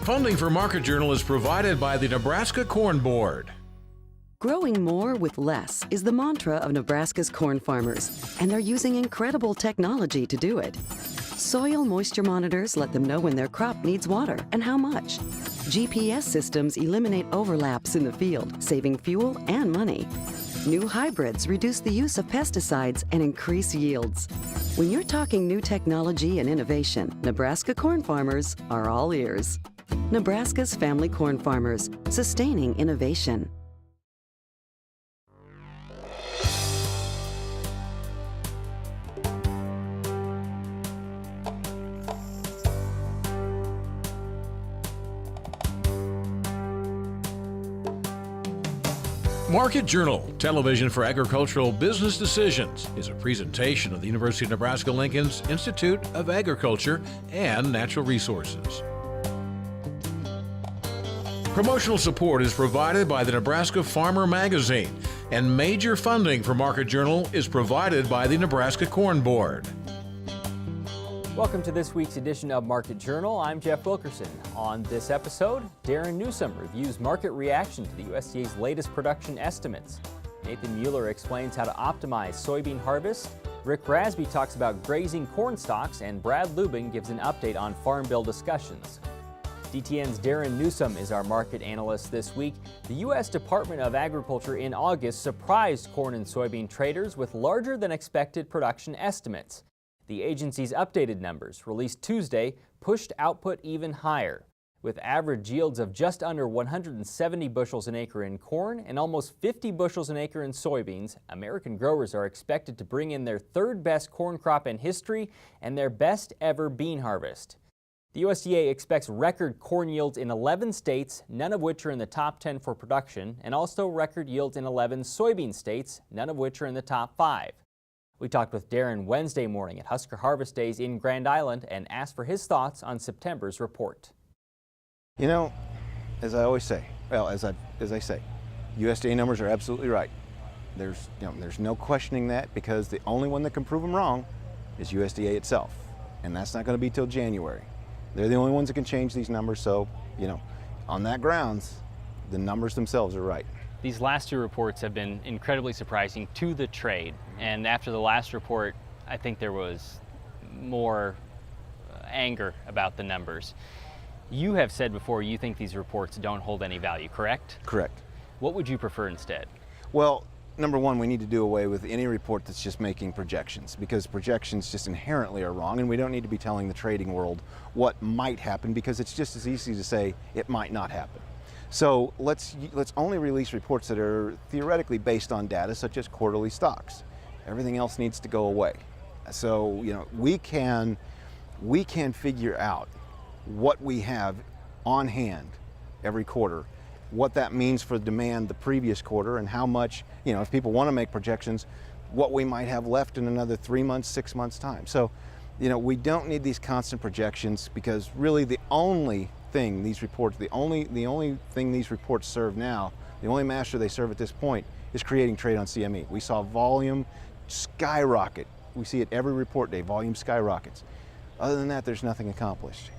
Funding for Market Journal is provided by the Nebraska Corn Board. Growing more with less is the mantra of Nebraska's corn farmers, and they're using incredible technology to do it. Soil moisture monitors let them know when their crop needs water and how much. GPS systems eliminate overlaps in the field, saving fuel and money. New hybrids reduce the use of pesticides and increase yields. When you're talking new technology and innovation, Nebraska corn farmers are all ears. Nebraska's family corn farmers, sustaining innovation. Market Journal, television for agricultural business decisions, is a presentation of the University of Nebraska-Lincoln's Institute of Agriculture and Natural Resources. Promotional support is provided by the Nebraska Farmer Magazine, and major funding for Market Journal is provided by the Nebraska Corn Board. Welcome to this week's edition of Market Journal. I'm Jeff Wilkerson. On this episode, Darin Newsom reviews market reaction to the USDA's latest production estimates. Nathan Mueller explains how to optimize soybean harvest. Rick Rasby talks about grazing cornstalks, and Brad Lubben gives an update on farm bill discussions. DTN's Darin Newsom is our market analyst this week. The U.S. Department of Agriculture in August surprised corn and soybean traders with larger than expected production estimates. The agency's updated numbers, released Tuesday, pushed output even higher. With average yields of just under 170 bushels an acre in corn and almost 50 bushels an acre in soybeans, American growers are expected to bring in their third best corn crop in history and their best ever bean harvest. The USDA expects record corn yields in 11 states, none of which are in the top 10 for production, and also record yields in 11 soybean states, none of which are in the top 5. We talked with Darin Wednesday morning at Husker Harvest Days in Grand Island and asked for his thoughts on September's report. You know, as I always say, as I say, USDA numbers are absolutely right. There's no questioning that, because the only one that can prove them wrong is USDA itself, and that's not going to be till January. They're the only ones that can change these numbers, so, on that grounds, the numbers themselves are right. These last two reports have been incredibly surprising to the trade, and after the last report, I think there was more anger about the numbers. You have said before you think these reports don't hold any value, correct? Correct. What would you prefer instead? Well, number one, we need to do away with any report that's just making projections, because projections just inherently are wrong, and we don't need to be telling the trading world what might happen, because it's just as easy to say it might not happen. So let's only release reports that are theoretically based on data, such as quarterly stocks. Everything else needs to go away. So we can figure out what we have on hand every quarter, what that means for demand the previous quarter, and how much, if people want to make projections, what we might have left in another 3 months, 6 months time. So, we don't need these constant projections, because really the only thing these reports serve now, the only master they serve at this point, is creating trade on CME. We saw volume skyrocket. We see it every report day, volume skyrockets. Other than that, there's nothing accomplished.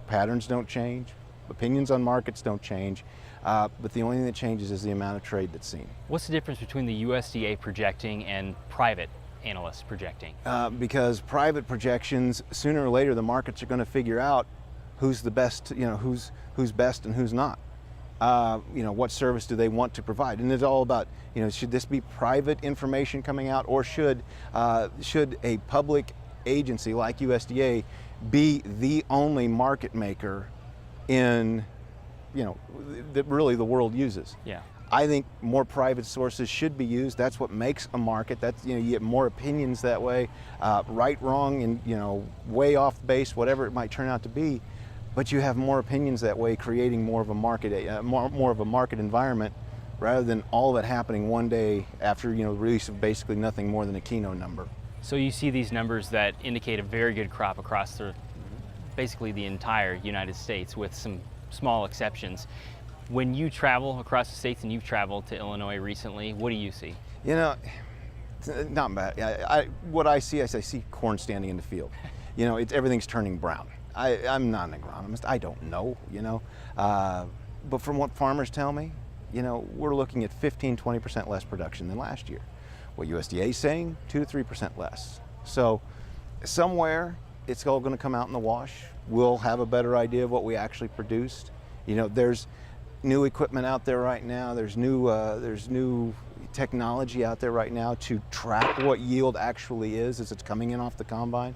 Patterns don't change, opinions on markets don't change, but the only thing that changes is the amount of trade that's seen. What's the difference between the USDA projecting and private analysts projecting? Because private projections, sooner or later, the markets are going to figure out who's the best, who's best and who's not. What service do they want to provide? And it's all about, should this be private information coming out, or should a public agency like USDA be the only market maker in, that really the world uses? Yeah. I think more private sources should be used. That's what makes a market. That's, you get more opinions that way, right, wrong, and way off base, whatever it might turn out to be. But you have more opinions that way, creating more of a market, more of a market environment, rather than all of it happening one day after the release of basically nothing more than a Keno number. So you see these numbers that indicate a very good crop across basically the entire United States, with some small exceptions. When you travel across the states, and you've traveled to Illinois recently, what do you see? Not bad. What I see corn standing in the field. Everything's turning brown. I'm not an agronomist. I don't know, you know. But from what farmers tell me, you know, we're looking at 15–20% less production than last year. What USDA is saying, 2 to 3% less. So somewhere it's all going to come out in the wash. We'll have a better idea of what we actually produced. You know, there's new equipment out there right now. There's new technology out there right now to track what yield actually is as it's coming in off the combine.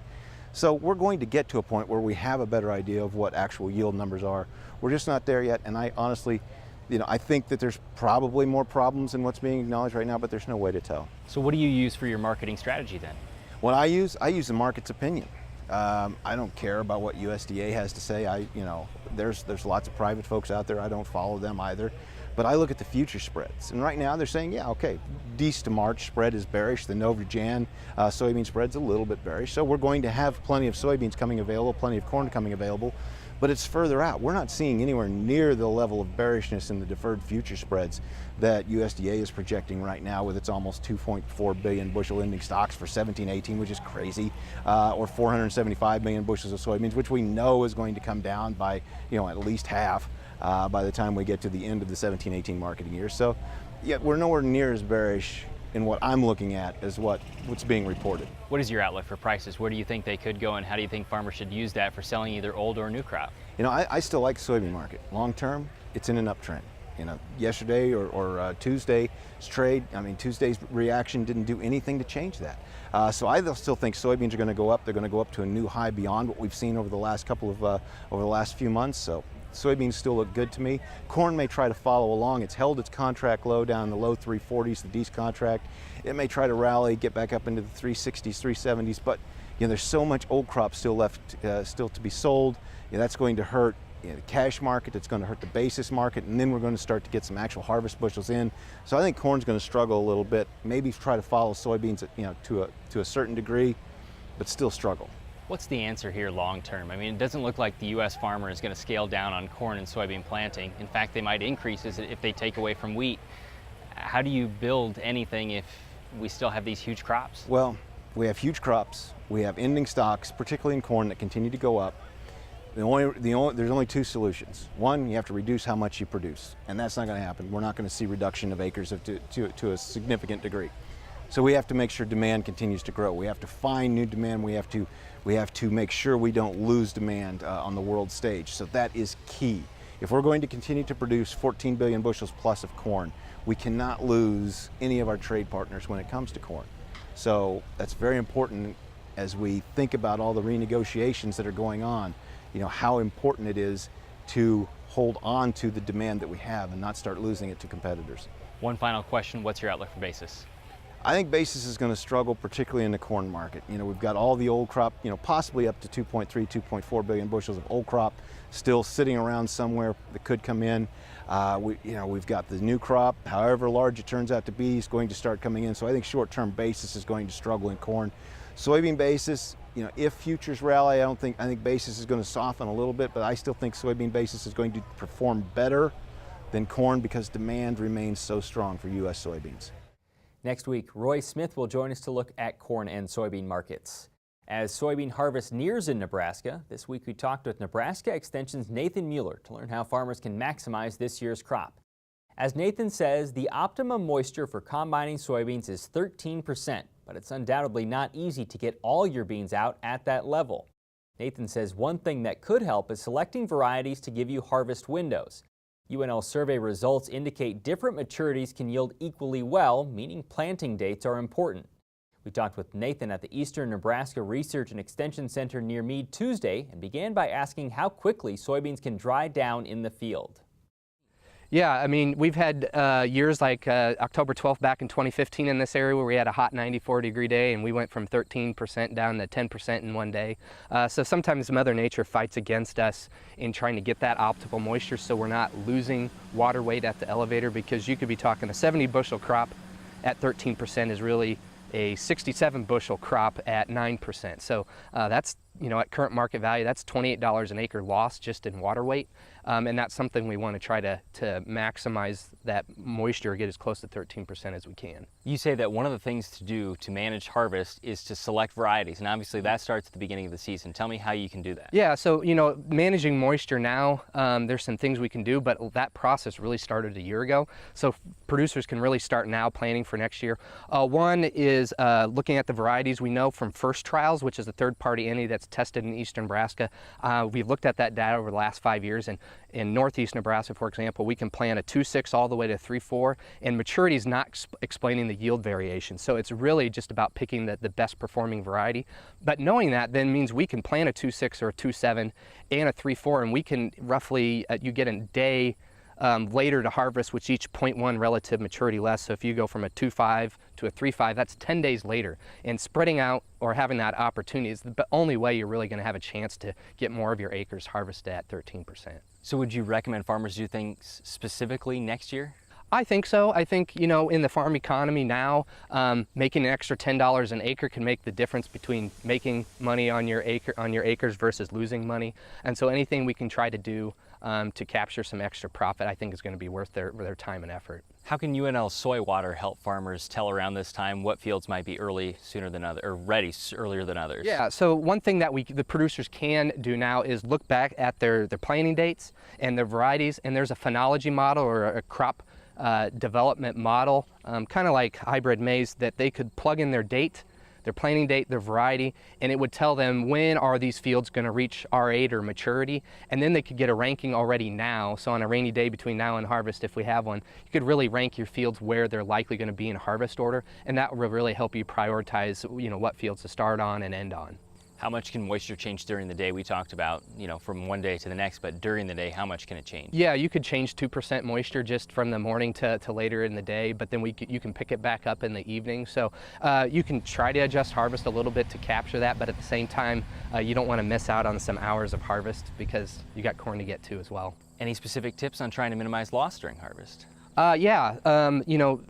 So we're going to get to a point where we have a better idea of what actual yield numbers are. We're just not there yet, and I honestly, you know, I think that there's probably more problems than what's being acknowledged right now, but there's no way to tell. So what do you use for your marketing strategy then? What I use the market's opinion. I don't care about what USDA has to say. You know, there's lots of private folks out there. I don't follow them either. But I look at the future spreads, and right now they're saying, yeah, okay, Dec to March spread is bearish. The Nov to Jan soybean spread's a little bit bearish. So we're going to have plenty of soybeans coming available, plenty of corn coming available, but it's further out. We're not seeing anywhere near the level of bearishness in the deferred future spreads that USDA is projecting right now with its almost 2.4 billion bushel ending stocks for 17-18, which is crazy, or 475 million bushels of soybeans, which we know is going to come down by, you know, at least half. By the time we get to the end of the 17-18 marketing year. So yeah, we're nowhere near as bearish in what I'm looking at as what's being reported. What is your outlook for prices? Where do you think they could go, and how do you think farmers should use that for selling either old or new crop? You know, I still like the soybean market. Long term, it's in an uptrend. You know, yesterday or Tuesday's trade, I mean, Tuesday's reaction didn't do anything to change that. So I still think soybeans are going to go up. They're going to go up to a new high beyond what we've seen over the last few months. So soybeans still look good to me. Corn may try to follow along. It's held its contract low down in the low 340s, the Dec contract. It may try to rally, get back up into the 360s, 370s, but you know, there's so much old crop still left, still to be sold. You know, that's going to hurt, you know, the cash market. It's going to hurt the basis market, and then we're going to start to get some actual harvest bushels in. So I think corn's going to struggle a little bit. Maybe try to follow soybeans, you know, to a certain degree, but still struggle. What's the answer here long term? I mean, it doesn't look like the U.S. farmer is going to scale down on corn and soybean planting. In fact, they might increase if they take away from wheat. How do you build anything if we still have these huge crops? Well, we have huge crops. We have ending stocks, particularly in corn, that continue to go up. There's only two solutions. One, you have to reduce how much you produce, and that's not going to happen. We're not going to see reduction of acres to a significant degree. So we have to make sure demand continues to grow. We have to find new demand. We have to make sure we don't lose demand on the world stage. So that is key. If we're going to continue to produce 14 billion bushels plus of corn, we cannot lose any of our trade partners when it comes to corn. So that's very important as we think about all the renegotiations that are going on, you know, how important it is to hold on to the demand that we have and not start losing it to competitors. One final question, what's your outlook for basis? I think basis is going to struggle, particularly in the corn market. You know, we've got all the old crop, you know, possibly up to 2.3, 2.4 billion bushels of old crop still sitting around somewhere that could come in. We've got the new crop, however large it turns out to be, is going to start coming in. So I think short-term basis is going to struggle in corn. Soybean basis, you know, if futures rally, I think basis is going to soften a little bit, but I still think soybean basis is going to perform better than corn because demand remains so strong for U.S. soybeans. Next week, Roy Smith will join us to look at corn and soybean markets. As soybean harvest nears in Nebraska, this week we talked with Nebraska Extension's Nathan Mueller to learn how farmers can maximize this year's crop. As Nathan says, the optimum moisture for combining soybeans is 13%, but it's undoubtedly not easy to get all your beans out at that level. Nathan says one thing that could help is selecting varieties to give you harvest windows. UNL survey results indicate different maturities can yield equally well, meaning planting dates are important. We talked with Nathan at the Eastern Nebraska Research and Extension Center near Meade Tuesday and began by asking how quickly soybeans can dry down in the field. Yeah, I mean, we've had years like October 12th back in 2015 in this area where we had a hot 94-degree day and we went from 13% down to 10% in one day. So sometimes Mother Nature fights against us in trying to get that optimal moisture so we're not losing water weight at the elevator, because you could be talking a 70 bushel crop at 13% is really a 67 bushel crop at 9%. So that's at current market value, that's $28 an acre loss just in water weight. And that's something we want to try to maximize that moisture, get as close to 13% as we can. You say that one of the things to do to manage harvest is to select varieties, and obviously that starts at the beginning of the season. Tell me how you can do that. Yeah, so managing moisture now, there's some things we can do, but that process really started a year ago. So producers can really start now planning for next year. One is looking at the varieties we know from First Trials, which is a third-party entity that's tested in eastern Nebraska. We've looked at that data over the last 5 years, and in northeast Nebraska, for example, we can plant a 2.6 all the way to 3.4, and maturity is not explaining the yield variation. So it's really just about picking the best performing variety. But knowing that then means we can plant a 2.6 or a 2.7 and a 3.4, and we can roughly, you get a day later to harvest, which each 0.1 relative maturity less. So if you go from a 2.5 to a 3.5, that's 10 days later. And spreading out or having that opportunity is the only way you're really going to have a chance to get more of your acres harvested at 13%. So would you recommend farmers do things specifically next year? I think so. I think, in the farm economy now, making an extra $10 an acre can make the difference between making money on your acres versus losing money. And so anything we can try to do to capture some extra profit, I think is going to be worth their time and effort. How can UNL soy water help farmers tell around this time what fields might be ready sooner than others, or ready earlier than others? Yeah, so one thing that the producers can do now is look back at their planting dates and their varieties, and there's a phenology model or a crop development model, kind of like hybrid maize, that they could plug in their date, their planting date, their variety, and it would tell them when are these fields going to reach R8 or maturity, and then they could get a ranking already now. So on a rainy day between now and harvest, if we have one, you could really rank your fields where they're likely going to be in harvest order, and that will really help you prioritize, what fields to start on and end on. How much can moisture change during the day? We talked about, from one day to the next, but during the day, how much can it change? Yeah, you could change 2% moisture just from the morning to later in the day, but then you can pick it back up in the evening. So you can try to adjust harvest a little bit to capture that, but at the same time, you don't want to miss out on some hours of harvest because you got corn to get to as well. Any specific tips on trying to minimize loss during harvest? Your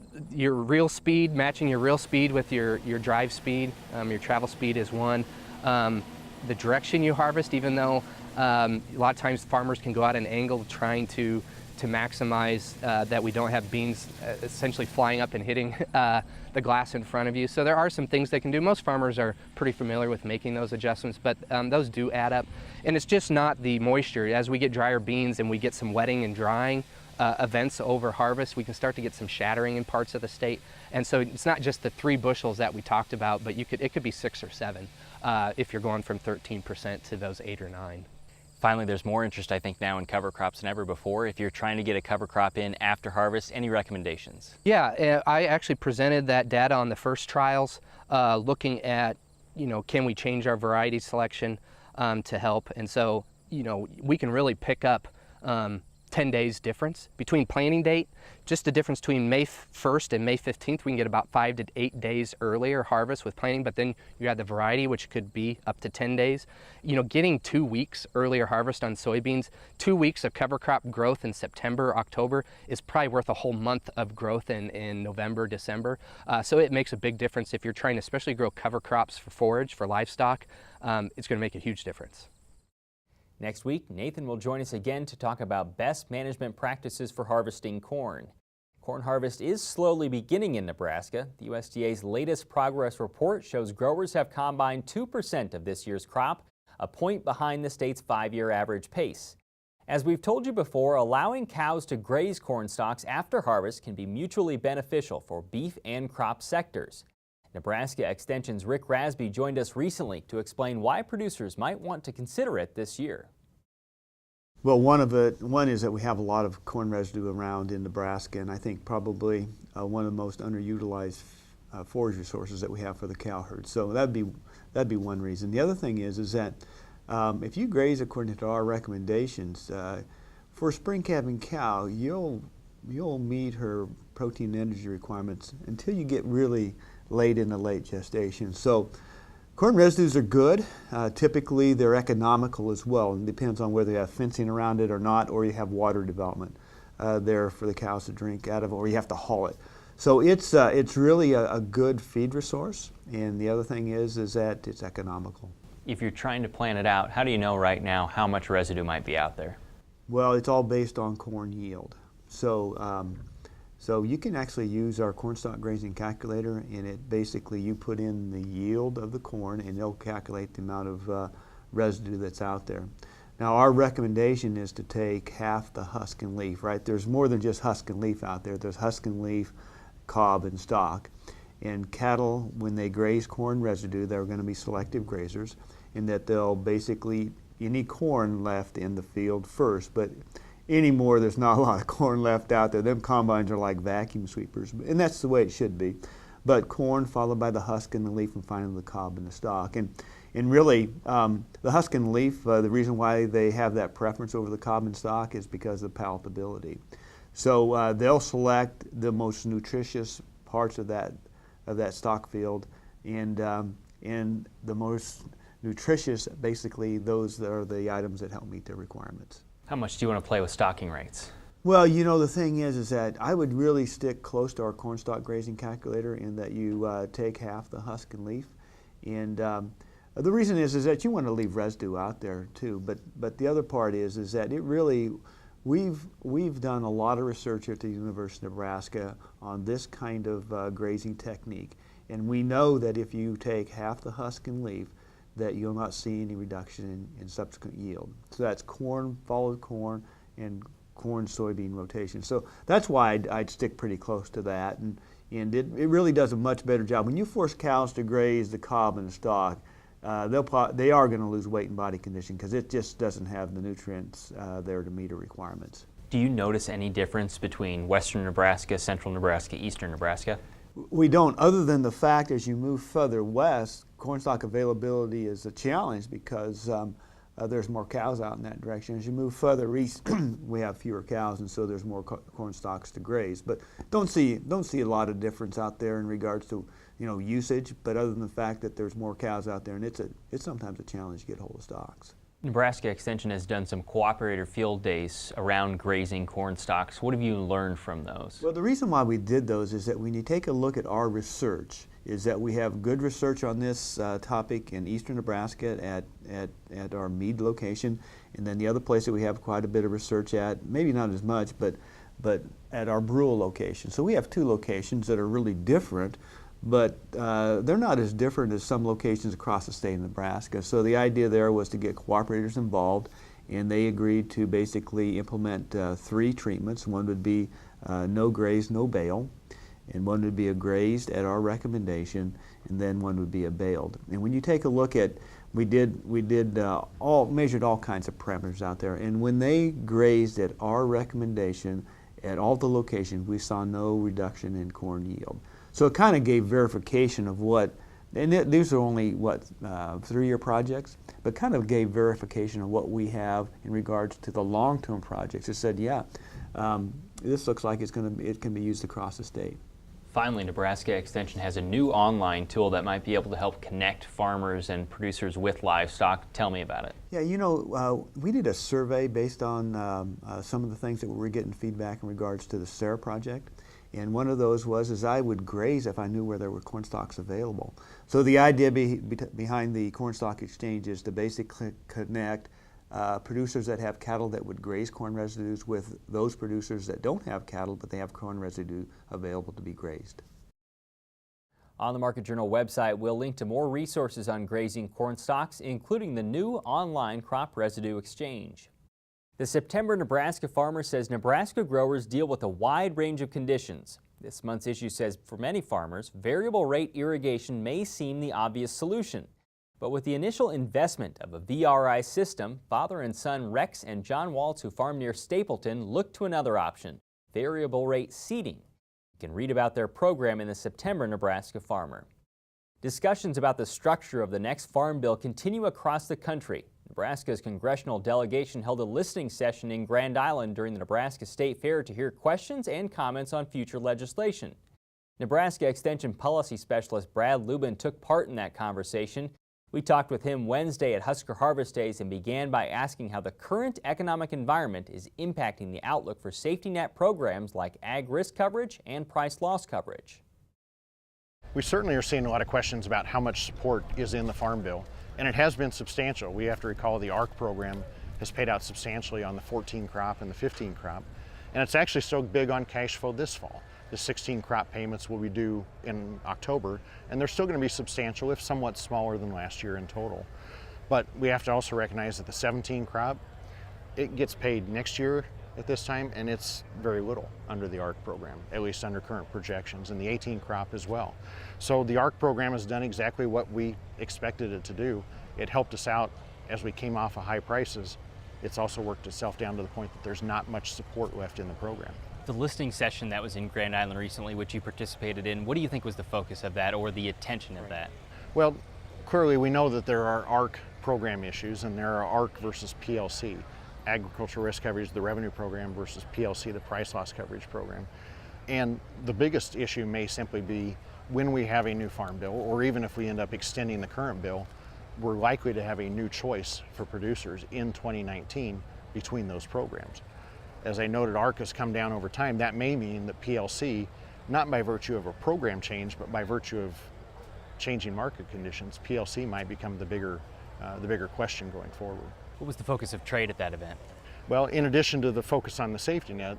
reel speed, matching your reel speed with your drive speed, your travel speed is one. The direction you harvest, even though a lot of times farmers can go out an angle trying to maximize that we don't have beans essentially flying up and hitting the glass in front of you. So there are some things they can do. Most farmers are pretty familiar with making those adjustments, but those do add up. And it's just not the moisture. As we get drier beans and we get some wetting and drying events over harvest, we can start to get some shattering in parts of the state. And so it's not just the 3 bushels that we talked about, but it could be 6 or 7 if you're going from 13% to those 8 or 9. Finally, there's more interest, I think, now in cover crops than ever before. If you're trying to get a cover crop in after harvest, any recommendations? Yeah, I actually presented that data on the First Trials, looking at, can we change our variety selection to help? And so, we can really pick up 10 days difference between planting date. Just the difference between May 1st and May 15th, we can get about 5 to 8 days earlier harvest with planting, but then you have the variety, which could be up to 10 days. Getting 2 weeks earlier harvest on soybeans, 2 weeks of cover crop growth in September, October is probably worth a whole month of growth in November, December. So it makes a big difference if you're trying to especially grow cover crops for forage, for livestock. It's going to make a huge difference. Next week, Nathan will join us again to talk about best management practices for harvesting corn. Corn harvest is slowly beginning in Nebraska. The USDA's latest progress report shows growers have combined 2% of this year's crop, a point behind the state's 5-year average pace. As we've told you before, allowing cows to graze corn stalks after harvest can be mutually beneficial for beef and crop sectors. Nebraska Extension's Rick Rasby joined us recently to explain why producers might want to consider it this year. Well, one is that we have a lot of corn residue around in Nebraska, and I think probably one of the most underutilized forage resources that we have for the cow herd. So that'd be one reason. The other thing is that if you graze according to our recommendations, for a spring calving cow, you'll meet her protein and energy requirements until you get really late in the late gestation. So corn residues are good. Typically they're economical as well, and it depends on whether you have fencing around it or not, or you have water development there for the cows to drink out of, or you have to haul it. So it's really a good feed resource, and the other thing is that it's economical. If you're trying to plan it out, how do you know right now how much residue might be out there? Well, it's all based on corn yield. So, so you can actually use our cornstalk grazing calculator, and it basically you put in the yield of the corn, and it'll calculate the amount of residue that's out there. Now, our recommendation is to take half the husk and leaf, right? There's more than just husk and leaf out there. There's husk and leaf, cob, and stalk. And cattle, when they graze corn residue, they're going to be selective grazers, in that they'll basically, any corn left in the field first, but anymore there's not a lot of corn left out there. Them combines are like vacuum sweepers, and that's the way it should be. But corn followed by the husk and the leaf, and finally the cob and the stalk. And really, the husk and leaf, the reason why they have that preference over the cob and stalk is because of palatability. So they'll select the most nutritious parts of that stalk field, and the most nutritious, basically, those are the items that help meet their requirements. How much do you want to play with stocking rates? Well, you know, the thing is that I would really stick close to our cornstalk grazing calculator, in that you take half the husk and leaf. And the reason is that you want to leave residue out there too. But the other part is that it really, we've done a lot of research at the University of Nebraska on this kind of grazing technique. And we know that if you take half the husk and leaf, that you'll not see any reduction in subsequent yield. So that's corn followed corn and corn soybean rotation. So that's why I'd stick pretty close to that, and it really does a much better job. When you force cows to graze the cob and the stalk, they are going to lose weight and body condition, because it just doesn't have the nutrients there to meet our requirements. Do you notice any difference between western Nebraska, central Nebraska, eastern Nebraska? We don't, other than the fact as you move further west, cornstalk availability is a challenge, because there's more cows out in that direction. As you move further east, we have fewer cows, and so there's more corn stalks to graze. But don't see a lot of difference out there in regards to, you know, usage. But other than the fact that there's more cows out there, and it's sometimes a challenge to get hold of stalks. Nebraska Extension has done some cooperator field days around grazing corn stalks. What have you learned from those? Well, the reason why we did those is that when you take a look at our research, is that we have good research on this topic in eastern Nebraska at our Meade location, and then the other place that we have quite a bit of research at, maybe not as much, but at our Brule location. So we have two locations that are really different, but they're not as different as some locations across the state of Nebraska. So the idea there was to get cooperators involved, and they agreed to basically implement 3 treatments. One would be no graze, no bale, and one would be a grazed at our recommendation, and then one would be a baled. And when you take a look at, we measured all kinds of parameters out there, and when they grazed at our recommendation at all the locations, we saw no reduction in corn yield. So it kind of gave verification of what, and these are only, 3-year projects, but kind of gave verification of what we have in regards to the long-term projects. It said, yeah, this looks like it can be used across the state. Finally, Nebraska Extension has a new online tool that might be able to help connect farmers and producers with livestock. Tell me about it. Yeah, you know, we did a survey based on some of the things that we were getting feedback in regards to the SARE project. And one of those was I would graze if I knew where there were corn stalks available. So the idea behind the Cornstalk Exchange is to basically connect producers that have cattle that would graze corn residues with those producers that don't have cattle, but they have corn residue available to be grazed. On the Market Journal website, we'll link to more resources on grazing corn stalks, including the new online crop residue exchange. The September Nebraska Farmer says Nebraska growers deal with a wide range of conditions. This month's issue says for many farmers, variable rate irrigation may seem the obvious solution. But with the initial investment of a VRI system, father and son Rex and John Waltz, who farm near Stapleton, looked to another option, variable rate seeding. You can read about their program in the September Nebraska Farmer. Discussions about the structure of the next farm bill continue across the country. Nebraska's congressional delegation held a listening session in Grand Island during the Nebraska State Fair to hear questions and comments on future legislation. Nebraska Extension Policy Specialist Brad Lubben took part in that conversation. We talked with him Wednesday at Husker Harvest Days and began by asking how the current economic environment is impacting the outlook for safety net programs like ag risk coverage and price loss coverage. We certainly are seeing a lot of questions about how much support is in the Farm Bill. And it has been substantial. We have to recall the ARC program has paid out substantially on the 14 crop and the 15 crop. And it's actually so big on cash flow this fall. The 16 crop payments will be due in October, and they're still going to be substantial, if somewhat smaller than last year in total. But we have to also recognize that the 17 crop, it gets paid next year at this time, and it's very little under the ARC program, at least under current projections, and the 18 crop as well. So the ARC program has done exactly what we expected it to do. It helped us out as we came off of high prices. It's also worked itself down to the point that there's not much support left in the program. The listing session that was in Grand Island recently, which you participated in, what do you think was the focus of that, or the attention of that? Well, clearly we know that there are ARC program issues, and there are ARC versus PLC, agricultural risk coverage, the revenue program, versus PLC, the price loss coverage program. And the biggest issue may simply be when we have a new farm bill, or even if we end up extending the current bill, we're likely to have a new choice for producers in 2019 between those programs. As I noted, ARC has come down over time. That may mean that PLC, not by virtue of a program change, but by virtue of changing market conditions, PLC might become the bigger question going forward. What was the focus of trade at that event? Well, in addition to the focus on the safety net,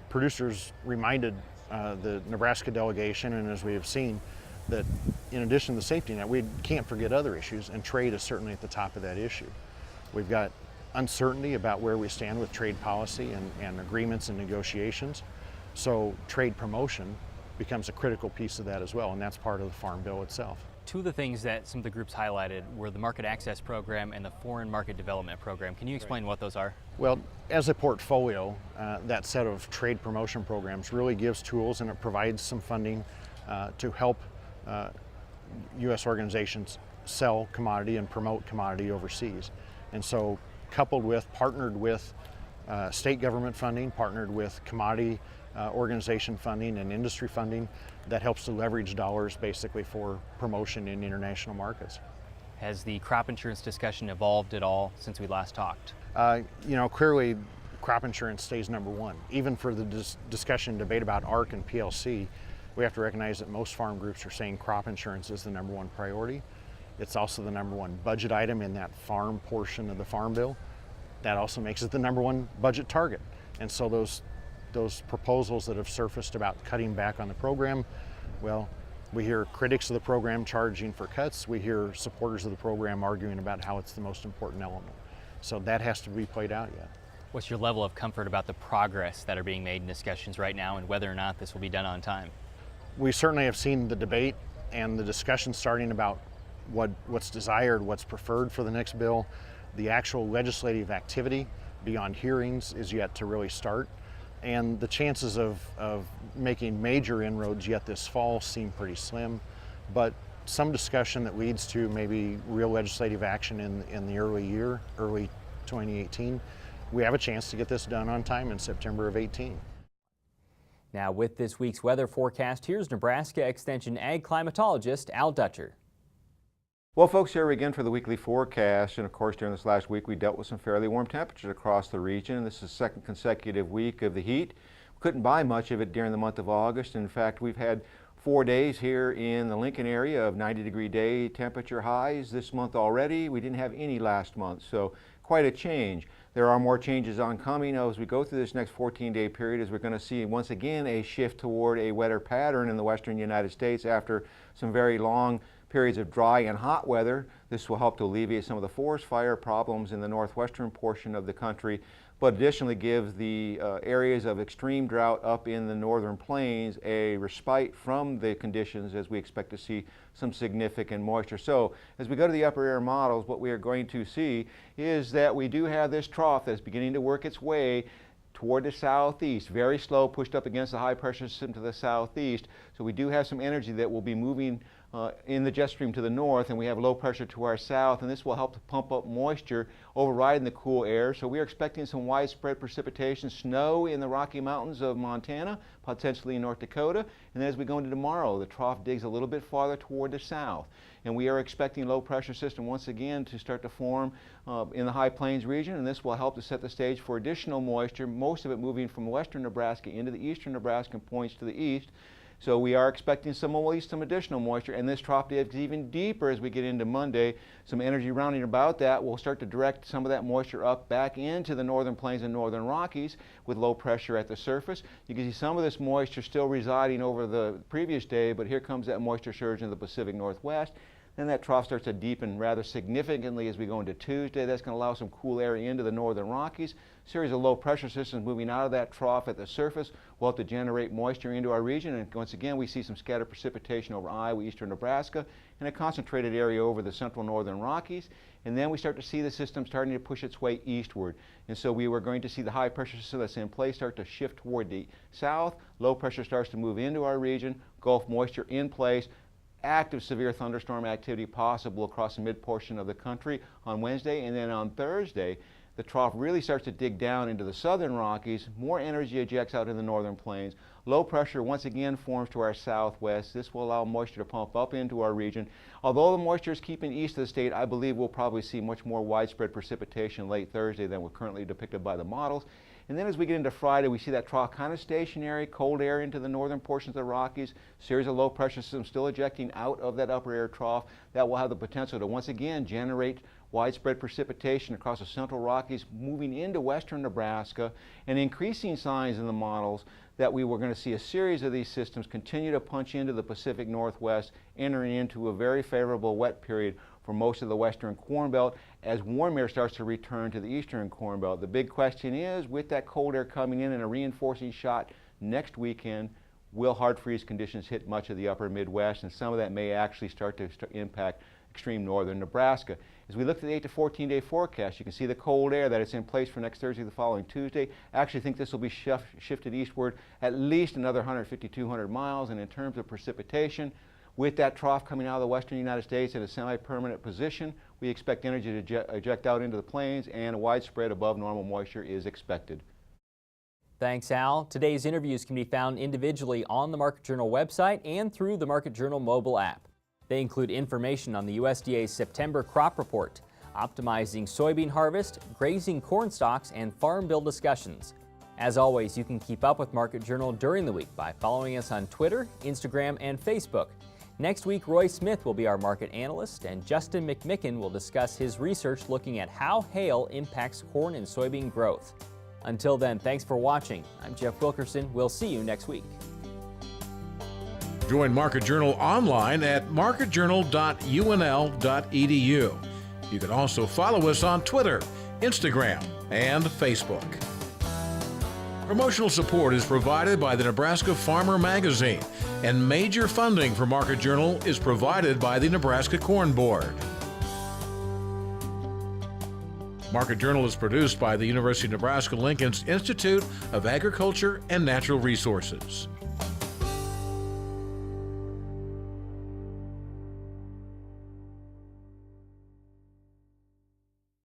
producers reminded the Nebraska delegation, and as we have seen, that in addition to the safety net, we can't forget other issues, and trade is certainly at the top of that issue. We've got uncertainty about where we stand with trade policy and agreements and negotiations. So trade promotion becomes a critical piece of that as well, and that's part of the Farm Bill itself. Two of the things that some of the groups highlighted were the Market Access Program and the Foreign Market Development Program. Can you explain what those are? Well, as a portfolio, that set of trade promotion programs really gives tools, and it provides some funding to help U.S. organizations sell commodity and promote commodity overseas. And so partnered with state government funding, partnered with commodity organization funding and industry funding, that helps to leverage dollars basically for promotion in international markets. Has the crop insurance discussion evolved at all since we last talked? Clearly crop insurance stays number one. Even for the discussion debate about ARC and PLC, we have to recognize that most farm groups are saying crop insurance is the number one priority. It's also the number one budget item in that farm portion of the Farm Bill. That also makes it the number one budget target. And so those proposals that have surfaced about cutting back on the program, well, we hear critics of the program charging for cuts. We hear supporters of the program arguing about how it's the most important element. So that has to be played out yet. What's your level of comfort about the progress that are being made in discussions right now, and whether or not this will be done on time? We certainly have seen the debate and the discussion starting about what's desired, what's preferred for the next bill. The actual legislative activity beyond hearings is yet to really start. And the chances of making major inroads yet this fall seem pretty slim. But some discussion that leads to maybe real legislative action in the early 2018, we have a chance to get this done on time in September of 18. Now with this week's weather forecast, here's Nebraska Extension ag climatologist Al Dutcher. Well, folks, here again for the weekly forecast, and of course during this last week we dealt with some fairly warm temperatures across the region. This is the second consecutive week of the heat. We couldn't buy much of it during the month of August. In fact, we've had 4 days here in the Lincoln area of 90-degree day temperature highs this month already. We didn't have any last month, so quite a change. There are more changes oncoming as we go through this next 14-day period, as we're going to see once again a shift toward a wetter pattern in the western United States after some very long periods of dry and hot weather. This will help to alleviate some of the forest fire problems in the northwestern portion of the country, but additionally give the areas of extreme drought up in the northern plains a respite from the conditions, as we expect to see some significant moisture. So as we go to the upper air models, what we are going to see is that we do have this trough that's beginning to work its way toward the southeast, very slow, pushed up against the high pressure system to the southeast. So we do have some energy that will be moving in the jet stream to the north, and we have low pressure to our south, and this will help to pump up moisture overriding the cool air. So we are expecting some widespread precipitation, snow in the Rocky Mountains of Montana, potentially in North Dakota, and then as we go into tomorrow, the trough digs a little bit farther toward the south, and we are expecting low pressure system once again to start to form in the High Plains region, and this will help to set the stage for additional moisture, most of it moving from western Nebraska into the eastern Nebraska and points to the east. So we are expecting at least some additional moisture, and this trough digs even deeper as we get into Monday. Some energy rounding about that will start to direct some of that moisture up back into the northern plains and northern Rockies with low pressure at the surface. You can see some of this moisture still residing over the previous day, but here comes that moisture surge in the Pacific Northwest. Then that trough starts to deepen rather significantly as we go into Tuesday. That's going to allow some cool air into the northern Rockies. A series of low pressure systems moving out of that trough at the surface will help to generate moisture into our region. And once again, we see some scattered precipitation over Iowa, eastern Nebraska, and a concentrated area over the central northern Rockies. And then we start to see the system starting to push its way eastward. And so we were going to see the high pressure system that's in place start to shift toward the south. Low pressure starts to move into our region. Gulf moisture in place. Active severe thunderstorm activity possible across the mid portion of the country on Wednesday, and then on Thursday the trough really starts to dig down into the southern Rockies. More energy ejects out in the northern plains. Low pressure once again forms to our southwest. This will allow moisture to pump up into our region. Although the moisture is keeping east of the state, I believe we'll probably see much more widespread precipitation late Thursday than we're currently depicted by the models. And then as we get into Friday, we see that trough kind of stationary, cold air into the northern portions of the Rockies, series of low pressure systems still ejecting out of that upper air trough. That will have the potential to once again generate widespread precipitation across the central Rockies, moving into western Nebraska, and increasing signs in the models that we were going to see a series of these systems continue to punch into the Pacific Northwest, entering into a very favorable wet period for most of the western Corn Belt as warm air starts to return to the eastern Corn Belt. The big question is, with that cold air coming in and a reinforcing shot next weekend, will hard freeze conditions hit much of the upper Midwest, and some of that may actually start to impact extreme northern Nebraska. As we look at the 8 to 14 day forecast, you can see the cold air that is in place for next Thursday, the following Tuesday. I actually think this will be shifted eastward at least another 150, 200 miles, and in terms of precipitation, with that trough coming out of the western United States in a semi-permanent position, we expect energy to eject out into the plains, and widespread above normal moisture is expected. Thanks, Al. Today's interviews can be found individually on the Market Journal website and through the Market Journal mobile app. They include information on the USDA's September crop report, optimizing soybean harvest, grazing cornstalks, and farm bill discussions. As always, you can keep up with Market Journal during the week by following us on Twitter, Instagram, and Facebook. Next week, Roy Smith will be our market analyst, and Justin McMicken will discuss his research looking at how hail impacts corn and soybean growth. Until then, thanks for watching. I'm Jeff Wilkerson. We'll see you next week. Join Market Journal online at marketjournal.unl.edu. You can also follow us on Twitter, Instagram, and Facebook. Promotional support is provided by the Nebraska Farmer Magazine, and major funding for Market Journal is provided by the Nebraska Corn Board. Market Journal is produced by the University of Nebraska-Lincoln's Institute of Agriculture and Natural Resources.